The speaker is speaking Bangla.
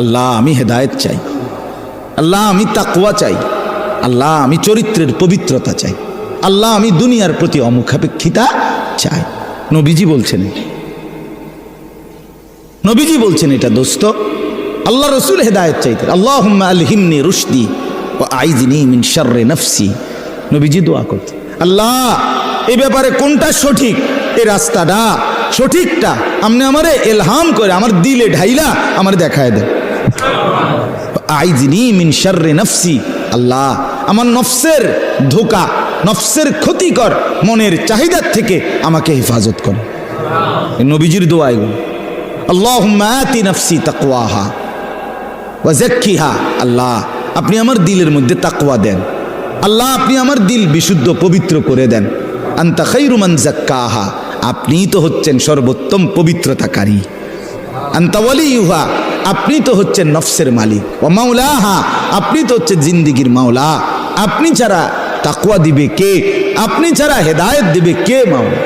আল্লাহ আমি হেদায়েত চাই, আল্লাহ আমি তাকওয়া চাই, আল্লাহ আমি চরিত্রের পবিত্রতা চাই, আল্লাহ আমি দুনিয়ার প্রতি অমুখাপেক্ষিতা চাই। নবীজি বলছেন, নবীজি বলছেন এটা দোস্ত। আল্লাহ রসুল হেদায়েত চাইতেন, আল্লাহুম্মা আলহিমনি রুশদি ওয়া আইযনি মিন শাররি নাফসি। নবীজি দোয়া করতেন, আল্লাহ এই ব্যাপারে কোনটা সঠিক, এই রাস্তাটা সঠিকটা আপনি আমারে ইলহাম করে আমার দিলে ঢাইলা আমার দেখায় দেন। আইযনি মিন শাররি নাফসি, আল্লাহ আমার নফসের ধোঁকা, নফসের ক্ষতিকর মনের চাহিদার থেকে আমাকে হেফাজত করে। নবীজির দোয়া এগুলো। আল্লাহুম্মা আতি নাফসি তাকওয়াহা ওয়া যাক্কিহা, আল্লাহ আপনি আমার দিলের মধ্যে তাকওয়া দেন, আল্লাহ আপনি আমার দিল বিশুদ্ধ পবিত্র করে দেন। আনতা খায়রু মান যাক্কাহা, আপনিই তো হচ্ছেন সর্বোত্তম পবিত্রতাকারী। আনতা ওয়ালিয়ুহা, আপনি তো হচ্ছেন নফসের মালিক। ওয়া মাওলাহা, আপনি তো হচ্ছেন জিন্দেগীর মাওলা। আপনি ছাড়া তাকওয়া দিবে কে? আপনি ছাড়া হেদায়েত দিবে কে মাওলা?